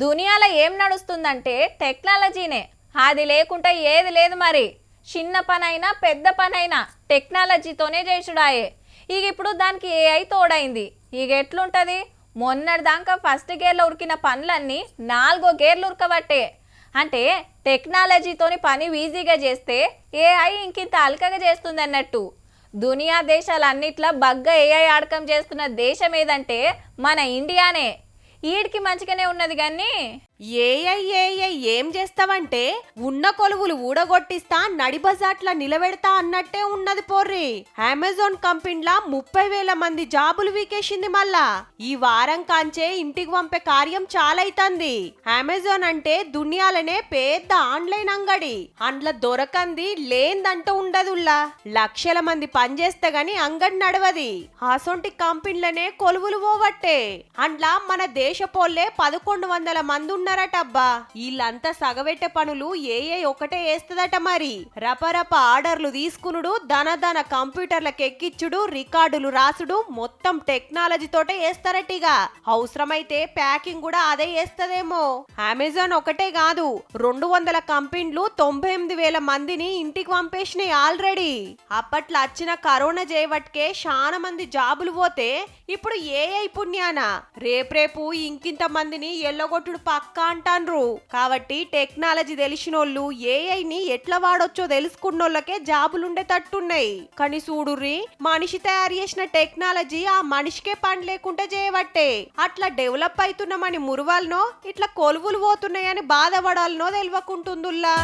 దునియాలో ఏం నడుస్తుందంటే టెక్నాలజీనే. అది లేకుంటే ఏది లేదు మరి. చిన్న పనైనా పెద్ద పనైనా టెక్నాలజీతోనే చేసుడాయే. ఇక ఇప్పుడు దానికి ఏఐ తోడైంది. ఇక ఎట్లుంటది? మొన్నటిదాకా ఫస్ట్ గేర్లో ఉరికిన పనులన్నీ 4వ గేర్లు ఉరకబట్టే. అంటే టెక్నాలజీతోని పని ఈజీగా చేస్తే ఏఐ ఇంకింత అల్కగా చేస్తుంది అన్నట్టు. దునియా దేశాలన్నిట్లా బగ్గ ఏఐ ఆడకం చేస్తున్న దేశం ఏదంటే మన ఇండియానే. ఈడికి మంచిగానే ఉన్నది కానీ ఏఐ ఏఐ ఏం చేస్తావంటే ఉన్న కొలువులు ఊడగొట్టిస్తా నడిబజాట్ల నిలబెడతా అన్నట్టే ఉన్నది పోర్రి. అమెజాన్ కంపెనీలా 30,000 మంది జాబులు వీకేసింది. మళ్ళా ఈ వారం కాంచే ఇంటికి పంపే కార్యం చాలైతంది. అమెజాన్ అంటే దునియాలనే పెద్ద ఆన్లైన్ అంగడి. అండ్ల దొరకంది లేందంటూ ఉండదుల్లా. లక్షల మంది పనిచేస్తే గాని అంగడి నడవది. అసొంటి కంపెనీలనే కొలువులు పోవట్టే. అండ్ల మన దేశపోళ్లే 1100 మంది ఉన్నారటబ్బా. వీళ్ళంతా సగవెట్టే పనులు ఏఐ ఒకటే వేస్తదట. మరి రపరప ఆర్డర్లు తీసుకునుడు, దన కంప్యూటర్లకు ఎక్కిచ్చుడు, రికార్డులు రాసుడు మొత్తం టెక్నాలజీ తోటే వేస్తారటిగా. అవసరమైతే ప్యాకింగ్ కూడా అదే వేస్తదేమో. అమెజాన్ ఒకటే కాదు, 200 కంపెనీలు 98,000 మందిని ఇంటికి పంపేసినాయి ఆల్రెడీ. అప్పట్లో వచ్చిన కరోనా చేయబట్కే చాలా మంది జాబులు పోతే ఇప్పుడు ఏఐ పుణ్యాన రేపు ఇంకింత మందిని ఎల్లగొట్టుడు పక్క అంటాన్రు. కాబట్టి టెక్నాలజీ తెలిసినోళ్ళు ఏఐని ఎట్లా వాడొచ్చో తెలుసుకున్నోళ్ళకే జాబులుండే తట్టున్నాయి. కానీ చూడుర్రి, మనిషి తయారు చేసిన టెక్నాలజీ ఆ మనిషికే పని లేకుండా చేయబట్టే. అట్లా డెవలప్ అవుతున్నామని మురవాలనో ఇట్లా కొలువులు పోతున్నాయని బాధపడాలనో తెలియకుంటుందిల్లా.